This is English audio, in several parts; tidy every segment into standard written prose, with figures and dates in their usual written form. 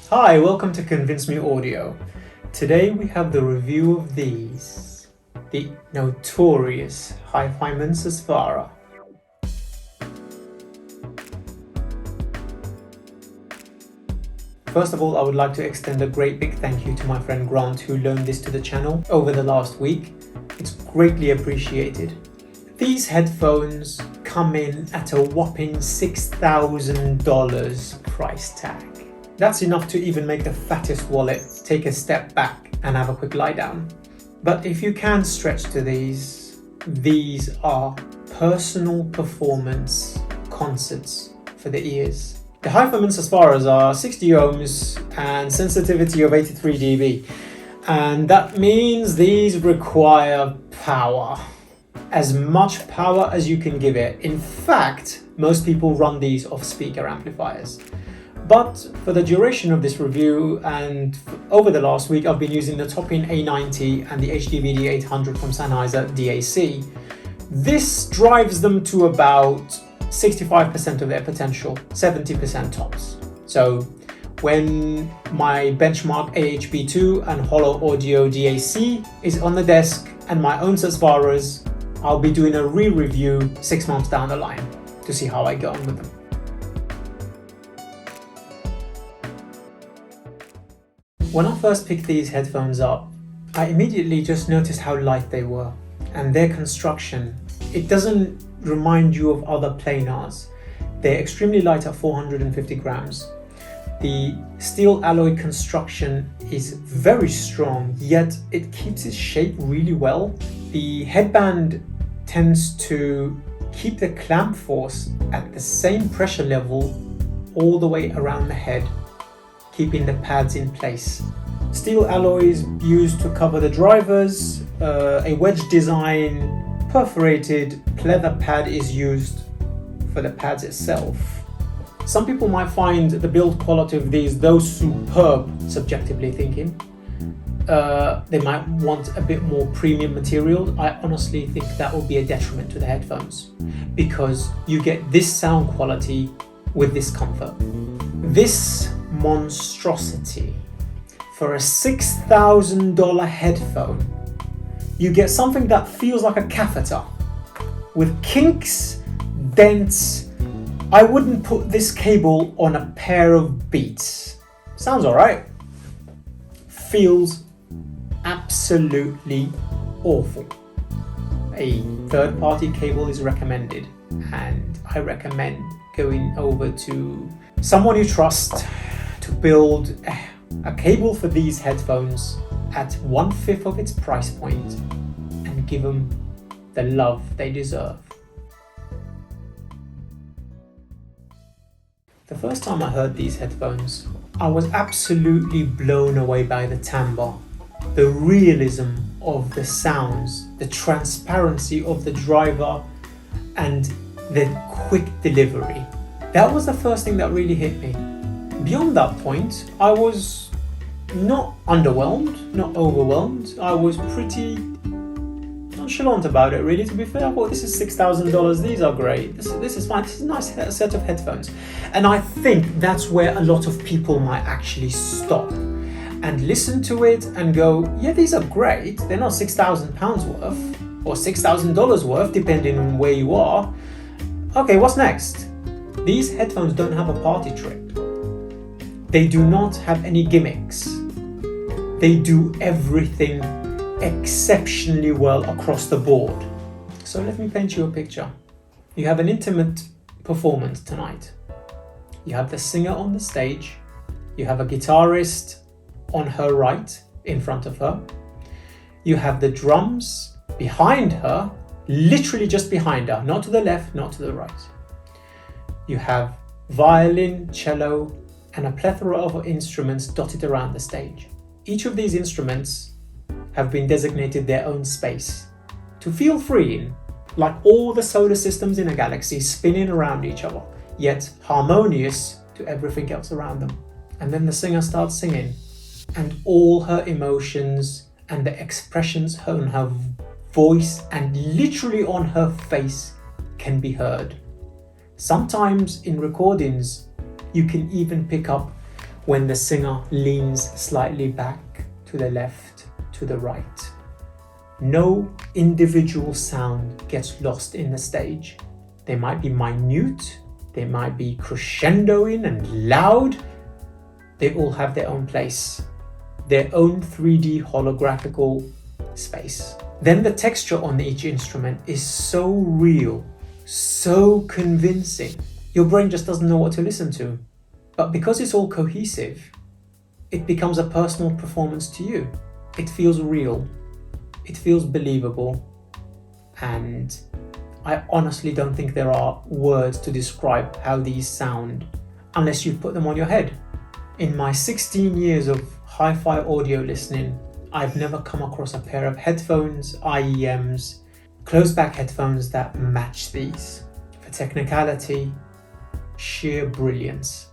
Hi, welcome to ConvinceMeAudio. Today we have the review of these, the notorious Hifiman Susvara. First of all, I would like to extend a great big thank you to my friend Grant who loaned this to the channel over the last week. It's greatly appreciated. These headphones come in at a whopping $6,000 price tag. That's enough to even make the fattest wallet take a step back and have a quick lie down. But if you can stretch to these are personal performance concerts for the ears. The Hifiman Susvaras are 60 ohms and sensitivity of 83 dB. And that means these require power. As much power as you can give it. In fact, most people run these off speaker amplifiers. But for the duration of this review and over the last week, I've been using the Top-In A90 and the HDVD 800 from Sennheiser DAC. This drives them to about 65% of their potential, 70% tops. So when my benchmark AHB2 and Holo Audio DAC is on the desk and my own Susvaras, I'll be doing a re-review 6 months down the line to see how I get on with them. When I first picked these headphones up, I immediately just noticed how light they were and their construction. It doesn't remind you of other planars. They're extremely light at 450 grams. The steel alloy construction is very strong, yet it keeps its shape really well. The headband tends to keep the clamp force at the same pressure level all the way around the head, keeping the pads in place. Steel alloys used to cover the drivers, a wedge design, perforated pleather pad is used for the pads itself. Some people might find the build quality of these though superb, subjectively thinking. They might want a bit more premium material. I honestly think that will be a detriment to the headphones because you get this sound quality with this comfort. This monstrosity for a $6,000 headphone, you get something that feels like a catheter with kinks, dents. I wouldn't put this cable on a pair of Beats. Sounds alright. Feels absolutely awful. A third-party cable is recommended, and I recommend going over to someone you trust to build a cable for these headphones at 1/5 of its price point and give them the love they deserve. The first time I heard these headphones, I was absolutely blown away by the timbre, the realism of the sounds, the transparency of the driver, and the quick delivery. That was the first thing that really hit me. Beyond that point, I was not underwhelmed, not overwhelmed. I was pretty nonchalant about it, really, to be fair. I thought, this is $6,000, these are great, this is fine, this is a nice set of headphones. And I think that's where a lot of people might actually stop and listen to it and go, yeah, these are great, they're not £6,000 worth or $6,000 worth, depending on where you are. Okay, what's next? These headphones don't have a party trick. They do not have any gimmicks. They do everything exceptionally well across the board. So let me paint you a picture. You have an intimate performance tonight. You have the singer on the stage. You have a guitarist on her right, in front of her. You have the drums behind her, literally just behind her, not to the left, not to the right. You have violin, cello, and a plethora of instruments dotted around the stage. Each of these instruments have been designated their own space to feel free in, like all the solar systems in a galaxy spinning around each other, yet harmonious to everything else around them. And then the singer starts singing, and all her emotions and the expressions on her voice and literally on her face can be heard. Sometimes in recordings, you can even pick up when the singer leans slightly back to the left, to the right. No individual sound gets lost in the stage. They might be minute, they might be crescendoing and loud. They all have their own place, their own 3D holographical space. Then the texture on each instrument is so real, so convincing. Your brain just doesn't know what to listen to. But because it's all cohesive, it becomes a personal performance to you. It feels real, it feels believable, and I honestly don't think there are words to describe how these sound unless you put them on your head. In my 16 years of hi-fi audio listening, I've never come across a pair of headphones, IEMs, closed-back headphones that match these. For technicality, sheer brilliance.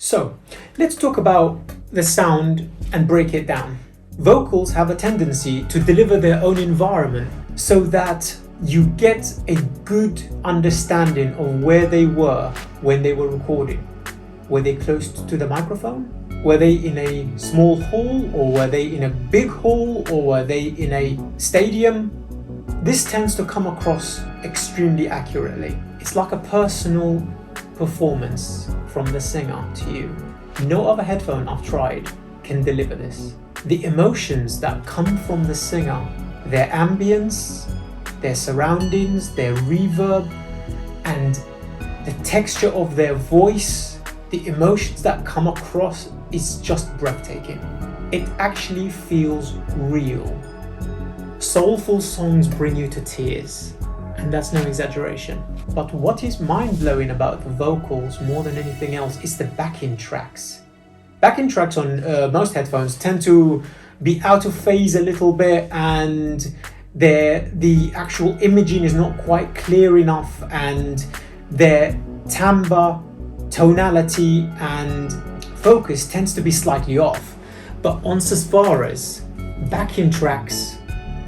So, let's talk about the sound and break it down. Vocals have a tendency to deliver their own environment so that you get a good understanding of where they were when they were recording. Were they close to the microphone? Were they in a small hall, or were they in a big hall, or were they in a stadium? This tends to come across extremely accurately. It's like a personal performance from the singer to you. No other headphone I've tried can deliver this. The emotions that come from the singer, their ambience, their surroundings, their reverb, and the texture of their voice, the emotions that come across is just breathtaking. It actually feels real. Soulful songs bring you to tears, and that's no exaggeration. But what is mind-blowing about the vocals more than anything else is the backing tracks. Backing tracks on most headphones tend to be out of phase a little bit, and the actual imaging is not quite clear enough, and their timbre, tonality and focus tends to be slightly off. But on Susvara's, backing tracks,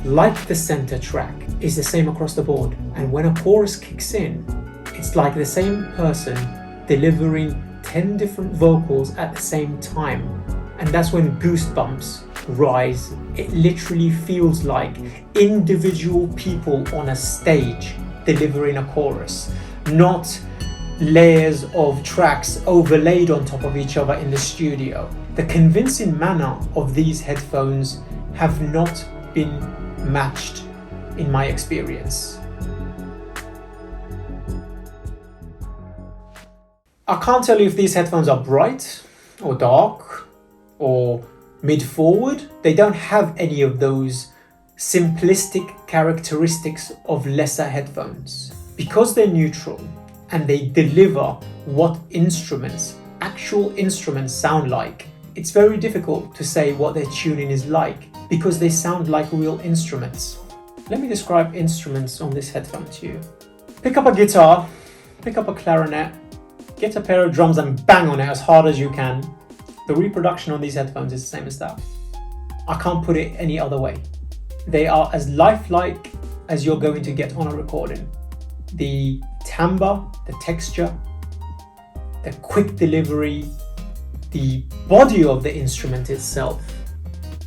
like the center track, is the same across the board. And when a chorus kicks in, it's like the same person delivering 10 different vocals at the same time. And that's when goosebumps rise. It literally feels like individual people on a stage delivering a chorus, not layers of tracks overlaid on top of each other in the studio. The convincing manner of these headphones have not been matched in my experience. I can't tell you if these headphones are bright or dark or mid-forward. They don't have any of those simplistic characteristics of lesser headphones. Because they're neutral and they deliver what actual instruments sound like, it's very difficult to say what their tuning is like because they sound like real instruments. Let me describe instruments on this headphone to you. Pick up a guitar, pick up a clarinet, get a pair of drums and bang on it as hard as you can. The reproduction on these headphones is the same as that. I can't put it any other way. They are as lifelike as you're going to get on a recording. The timbre, the texture, the quick delivery, the body of the instrument itself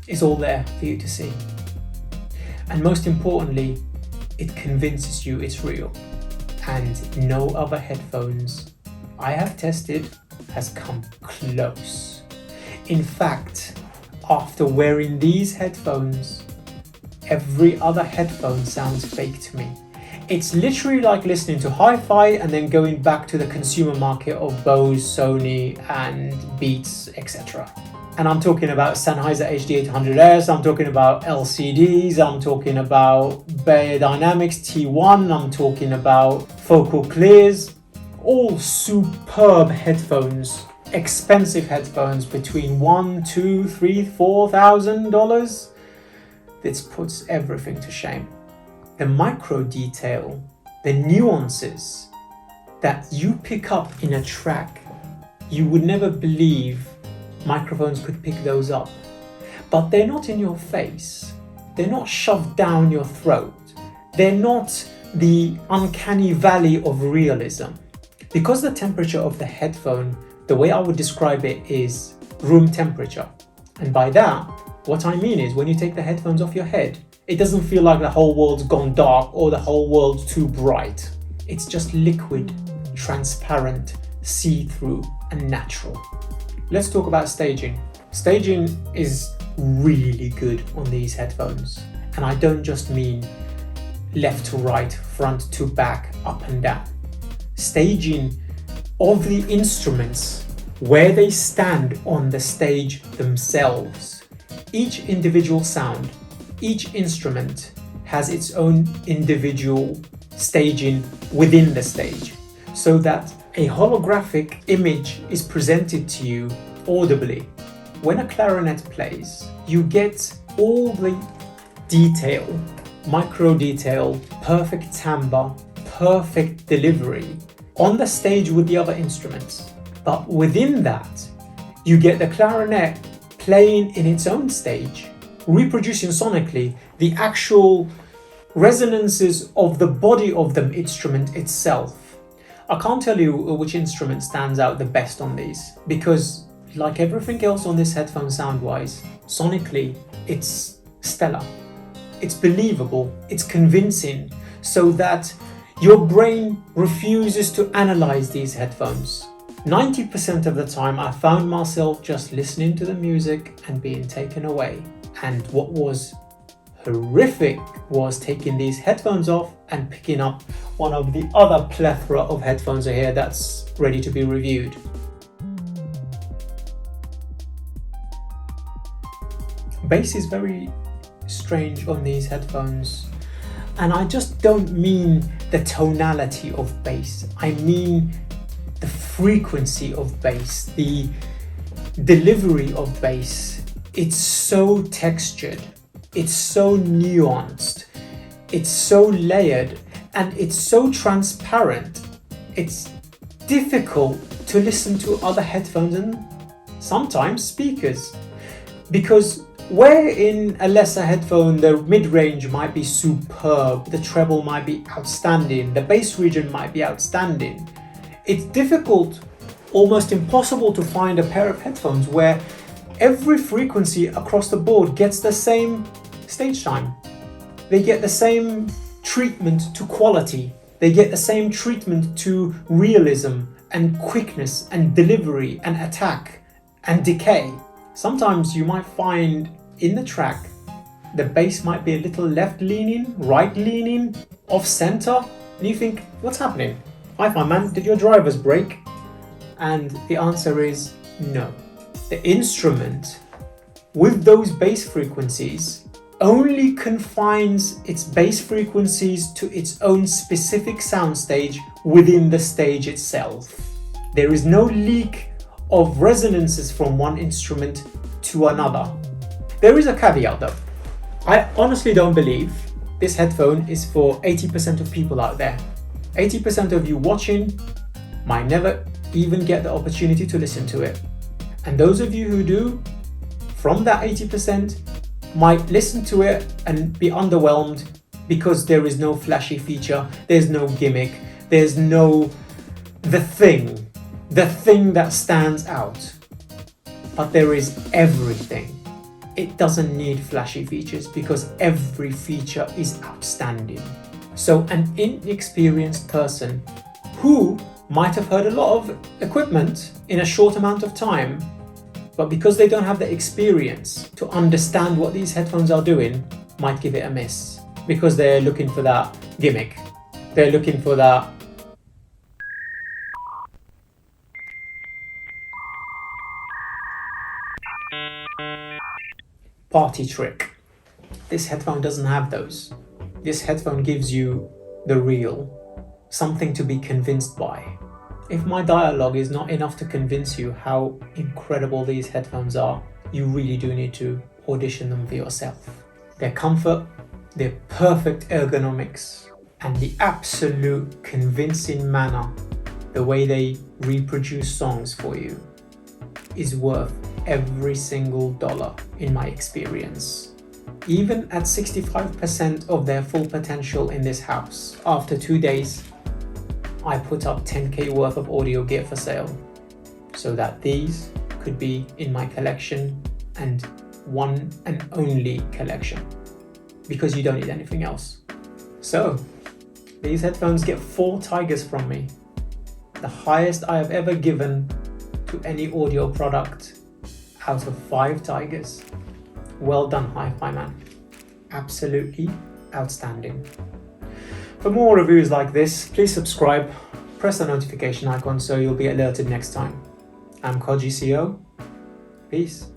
is all there for you to see. And most importantly, it convinces you it's real. And no other headphones I have tested has come close. In fact, after wearing these headphones, every other headphone sounds fake to me. It's literally like listening to hi-fi and then going back to the consumer market of Bose, Sony and Beats, etc. And I'm talking about Sennheiser HD800S, I'm talking about LCDs, I'm talking about Beyerdynamic T1, I'm talking about Focal Clears. All superb headphones, expensive headphones between $1,000, $2,000, $3,000, $4,000. This puts everything to shame. The micro detail, the nuances that you pick up in a track, you would never believe microphones could pick those up. But they're not in your face. They're not shoved down your throat. They're not the uncanny valley of realism. Because the temperature of the headphone, the way I would describe it is room temperature. And by that, what I mean is when you take the headphones off your head, it doesn't feel like the whole world's gone dark or the whole world's too bright. It's just liquid, transparent, see-through, and natural. Let's talk about staging. Staging is really good on these headphones. And I don't just mean left to right, front to back, up and down. Staging of the instruments, where they stand on the stage themselves. Each individual sound, each instrument has its own individual staging within the stage, so that a holographic image is presented to you audibly. When a clarinet plays, you get all the detail, micro detail, perfect timbre, perfect delivery on the stage with the other instruments. But within that, you get the clarinet playing in its own stage, reproducing sonically the actual resonances of the body of the instrument itself. I can't tell you which instrument stands out the best on these, because like everything else on this headphone sound-wise, sonically, it's stellar. It's believable, it's convincing, so that your brain refuses to analyze these headphones. 90% of the time I found myself just listening to the music and being taken away. And what was horrific was taking these headphones off and picking up one of the other plethora of headphones here that's ready to be reviewed. Bass is very strange on these headphones, and I just don't mean the tonality of bass. I mean the frequency of bass, the delivery of bass. It's so textured, it's so nuanced, it's so layered, and it's so transparent. It's difficult to listen to other headphones and sometimes speakers, because where in a lesser headphone the mid-range might be superb, the treble might be outstanding, the bass region might be outstanding, it's difficult, almost impossible to find a pair of headphones where every frequency across the board gets the same stage time. They get the same treatment to quality. They get the same treatment to realism and quickness and delivery and attack and decay. Sometimes you might find in the track the bass might be a little left leaning, right leaning, off center, and you think, what's happening? Hi-Fi man, did your drivers break? And the answer is no. The instrument with those bass frequencies only confines its bass frequencies to its own specific soundstage within the stage itself. There is no leak of resonances from one instrument to another. There is a caveat though. I honestly don't believe this headphone is for 80% of people out there. 80% of you watching might never even get the opportunity to listen to it. And those of you who do, from that 80%, might listen to it and be underwhelmed because there is no flashy feature, there's no gimmick, there's no the thing that stands out. But there is everything. It doesn't need flashy features because every feature is outstanding. So an inexperienced person who might have heard a lot of equipment in a short amount of time, but because they don't have the experience to understand what these headphones are doing, might give it a miss because they're looking for that gimmick. They're looking for that party trick. This headphone doesn't have those. This headphone gives you the real, something to be convinced by. If my dialogue is not enough to convince you how incredible these headphones are, you really do need to audition them for yourself. Their comfort, their perfect ergonomics, and the absolute convincing manner, the way they reproduce songs for you, is worth every single dollar in my experience. Even at 65% of their full potential in this house, after 2 days, I put up 10k worth of audio gear for sale so that these could be in my collection, and one and only collection, because you don't need anything else. So these headphones get 4 tigers from me, the highest I have ever given to any audio product out of 5 tigers. Well done, Hifiman. Absolutely outstanding. For more reviews like this, please subscribe, press the notification icon so you'll be alerted next time. I'm QDC. Peace.